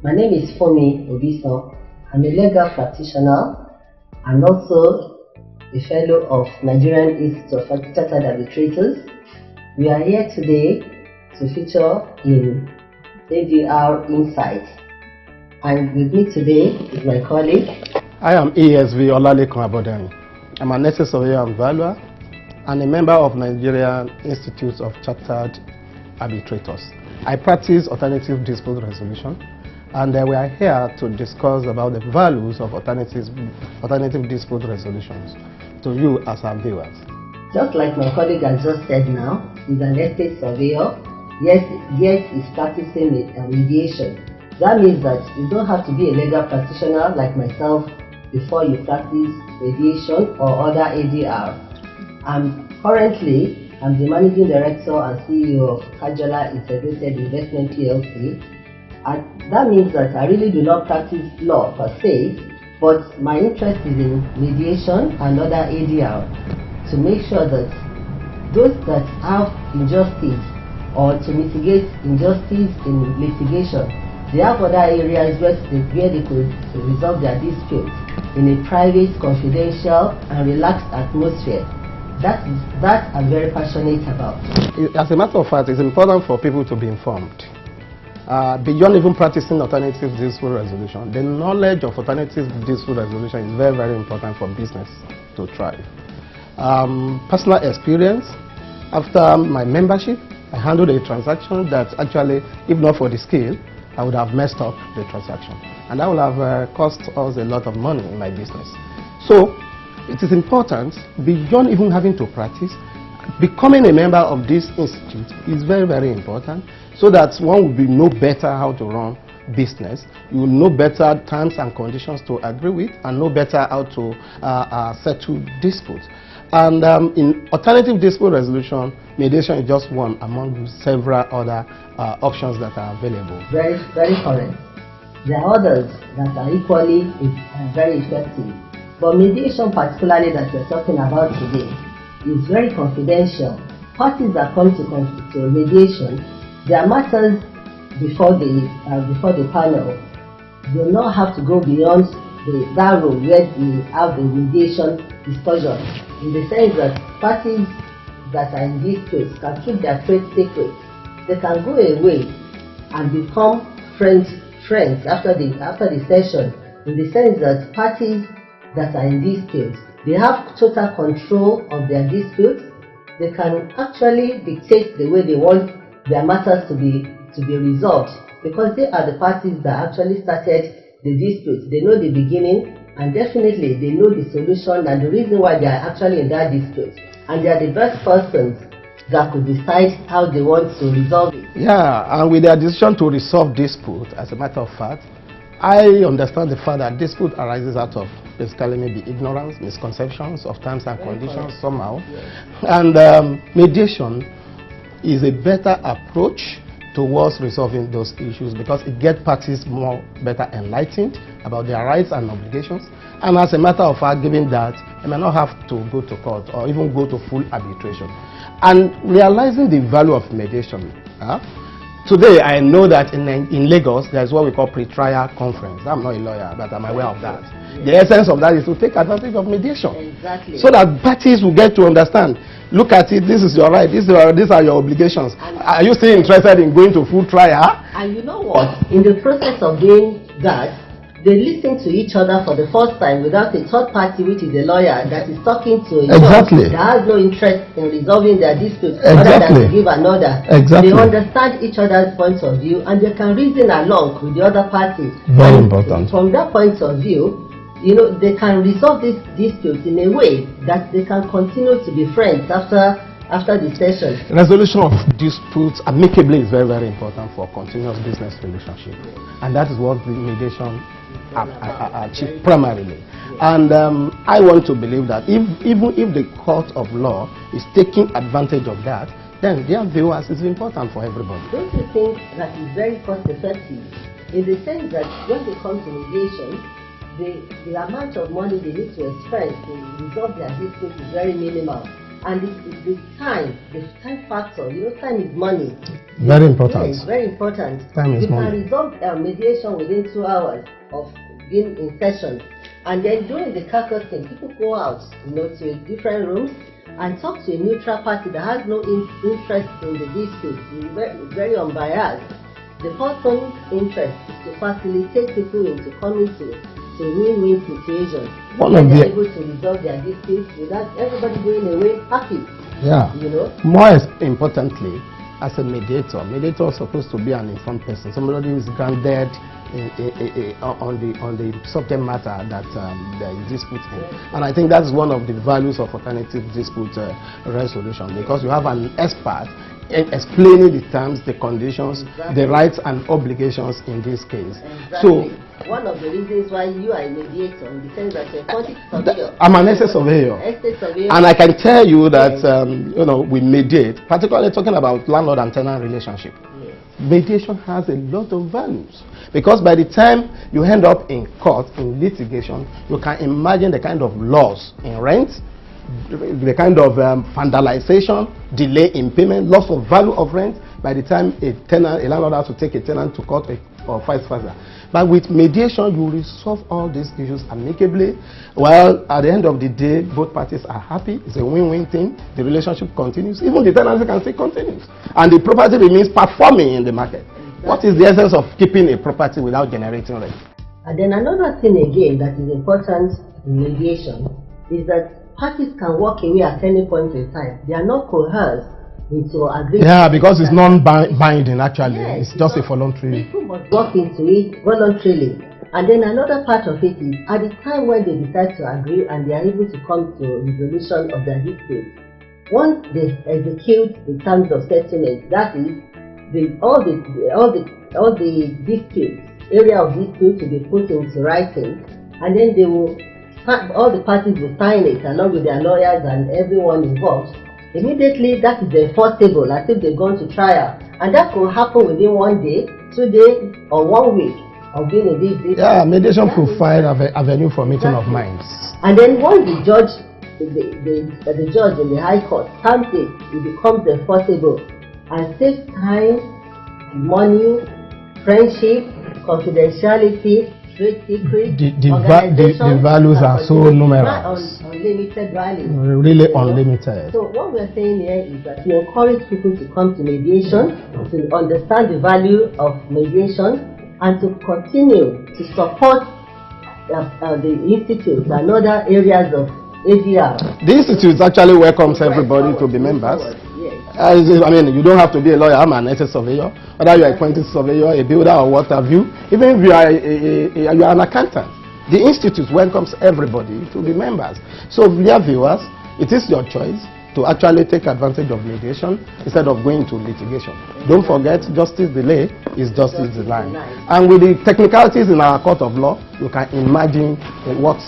My name is Fomi Obiso. I'm a legal practitioner and also a fellow of Nigerian Institute of Chartered Arbitrators. We are here today to feature in ADR Insight. And with me today is my colleague. I am ESV Olalekan Abodani. I'm an essay surveyor and valuer and a member of Nigerian Institute of Chartered Arbitrators. I practice alternative dispute resolution, and we are here to discuss about the values of alternative dispute resolutions to you as our viewers. Just like my colleague has just said now, he's an estate surveyor, yet he's practicing mediation. That means that you don't have to be a legal practitioner like myself before you practice mediation or other ADR. Currently, I'm the Managing Director and CEO of Kajola Integrated Investment PLC. And that means that I really do not practice law per se, but my interest is in mediation and other ADR to make sure that those that have injustice or to mitigate injustice in litigation, they have other areas where they could resolve their disputes in a private, confidential, and relaxed atmosphere. That I'm very passionate about. As a matter of fact, it's important for people to be informed. Beyond even practicing alternative dispute resolution, the knowledge of alternative dispute resolution is very, very important for business to thrive. Personal experience, after my membership, I handled a transaction that actually, if not for the skill, I would have messed up the transaction. And that would have cost us a lot of money in my business. So, it is important, beyond even having to practice, becoming a member of this institute is very, very important, so that one will know better how to run business, you will know better terms and conditions to agree with, and know better how to settle disputes. And in alternative dispute resolution, mediation is just one among several other options that are available. Very, very correct. There are others that are equally very effective. But mediation, particularly that we're talking about today, is very confidential. Parties that come to mediation, their matters before the panel do not have to go beyond that room where we have the mediation discussion. In the sense that parties that are in disputes can keep their trade secrets. They can go away and become friends after the session. In the sense that parties that are in disputes, they have total control of their disputes. They can actually dictate the way they want their matters to be resolved, because they are the parties that actually started the dispute. They know the beginning, and definitely they know the solution and the reason why they are actually in that dispute, and they are the best persons that could decide how they want to resolve it. Yeah, and with their decision to resolve dispute, as a matter of fact, I understand the fact that dispute arises out of basically maybe ignorance, misconceptions of terms and conditions somehow. And mediation is a better approach towards resolving those issues, because it gets parties better enlightened about their rights and obligations. And as a matter of fact, given that they may not have to go to court or even go to full arbitration. And realizing the value of mediation. Today, I know that in Lagos, there is what we call pre-trial conference. I'm not a lawyer, but I'm aware of that. The essence of that is to take advantage of mediation. Exactly. So that parties will get to understand, look at it, this is your right, these are your obligations. Are you still interested in going to full trial? And you know what? In the process of doing that, they listen to each other for the first time without a third party, which is a lawyer that is talking to a judge that has no interest in resolving their disputes other than to give an order. They understand each other's points of view and they can reason along with the other parties. Very important. From that point of view, they can resolve this dispute in a way that they can continue to be friends after the session. Resolution of disputes amicably is very, very important for continuous business relationship, and that is what the mediation achieve primarily. And I want to believe that even if the court of law is taking advantage of that, then their viewers is important for everybody. Don't you think that is very cost effective, in the sense that when they come to mediation, the amount of money they need to expend to resolve their dispute is very minimal. And the time factor, time is money. Very important. Yeah, it's very important. Time is money. You can resolve mediation within 2 hours of being in session. And then during the caucusing, people go out, to different rooms and talk to a neutral party that has no interest in the dispute. It's very unbiased. The person's interest is to facilitate people into coming to a win-win situation. They're able to resolve their disputes without everybody going away happy. Yeah. More importantly, as a mediator is supposed to be an informed person, somebody who is grounded on the subject matter that there is dispute in. And I think that's one of the values of alternative dispute resolution, because you have an expert explaining the terms, the conditions, the rights and obligations in this case. So one of the reasons why you are a mediator, in the sense that you're a quantity surveyor. I'm an estate surveyor. And I can tell you that we mediate, particularly talking about landlord and tenant relationship. Mediation has a lot of values, because by the time you end up in court, in litigation, you can imagine the kind of loss in rent, the kind of vandalization, delay in payment, loss of value of rent by the time a landlord has to take a tenant to court or vice versa. But with mediation, you resolve all these issues amicably. Well, at the end of the day, both parties are happy. It's a win-win thing. The relationship continues. Even the tenancy can still continues. And the property remains performing in the market. Exactly. What is the essence of keeping a property without generating rent? And then another thing again that is important in mediation is that parties can walk away at any point in time. They are not coerced into agreement. Yeah, because it's non-binding actually. Yes, it's just a voluntary. People must walk into it voluntarily. And then another part of it is at the time when they decide to agree and they are able to come to a resolution of their dispute. Once they execute the terms of settlement, that is, all the disputes, area of dispute to be put into writing, and then all the parties will sign it along with their lawyers and everyone involved. Immediately, that is enforceable as if they've gone to trial, and that could happen within 1 day, 2 days, or 1 week of being a big. Yeah, mediation provide avenue for meeting of minds. And then once the judge, the judge in the High Court stamps it, it becomes enforceable and saves time, money, friendship, confidentiality. The values are so numerous. Unlimited value. Really unlimited. So what we're saying here is that we encourage people to come to mediation, to understand the value of mediation, and to continue to support the Institute and other areas of ADR. The Institute actually welcomes everybody to be members. I mean, you don't have to be a lawyer. I'm an estate surveyor. Whether you are a quantity surveyor, a builder, or what have you. Even if you are you are an accountant, the Institute welcomes everybody to be members. So, dear viewers, it is your choice to actually take advantage of mediation instead of going to litigation. Don't forget, justice delay is justice denied. And with the technicalities in our court of law, you can imagine what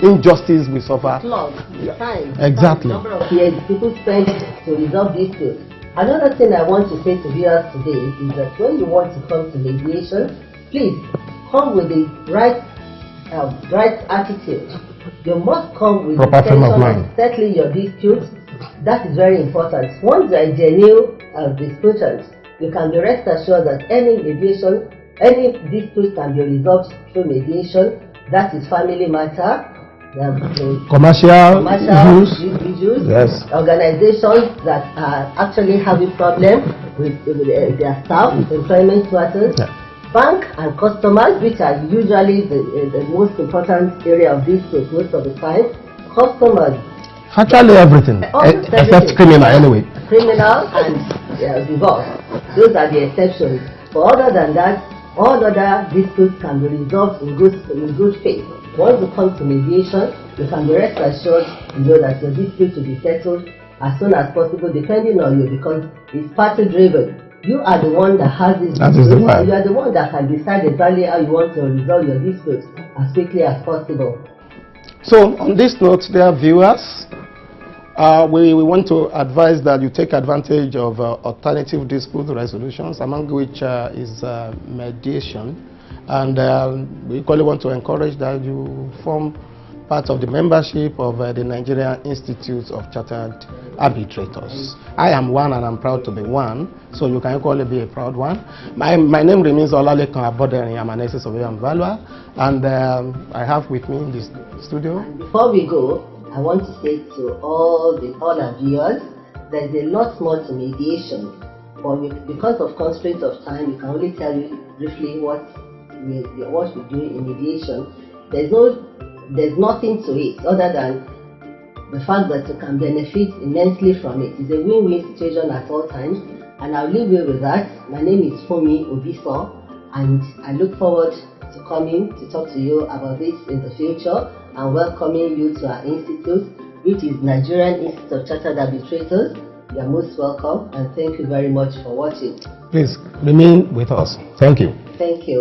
injustice we suffer. Time. Exactly. The number of years people spend to resolve disputes. Another thing I want to say to viewers today is that when you want to come to mediation, please come with the right attitude. You must come with the intention of settling your disputes. That is very important. Once you are a genuine disputant, you can be rest assured that any mediation, any dispute can be resolved through mediation. That is family matter, commercial issues, yes. Organizations that are actually having problems with their staff, employment matters, bank and customers, which are usually the most important area of dispute most of the time. Customers. Actually everything, except criminal anyway. Criminal and divorce. Those are the exceptions. But other than that, all other disputes can be resolved in good faith. Once you come to mediation, you can be rest assured that your dispute will be settled as soon as possible, depending on you, because it's party driven. You are the one that has this dispute, and you are the one that can decide exactly how you want to resolve your dispute as quickly as possible. So, on this note, dear viewers, we want to advise that you take advantage of alternative dispute resolutions, among which is mediation. And we equally want to encourage that you form part of the membership of the Nigerian Institute of Chartered Arbitrators. I am one and I'm proud to be one, so you can equally be a proud one. My name remains Olalekan Abodering. I'm an essay surveyor and valuer, and I have with me in this studio. And before we go, I want to say to all our viewers, there's a lot more to mediation, but because of constraints of time, we can only tell you briefly what we do in mediation. There's nothing to it other than the fact that you can benefit immensely from it. It's a win-win situation at all times, and I'll leave you with that. My name is Fumi Obiso, and I look forward to coming to talk to you about this in the future and welcoming you to our institute, which is Nigerian Institute of Chartered Arbitrators. You are most welcome, and thank you very much for watching. Please remain with us. Thank you. Thank you.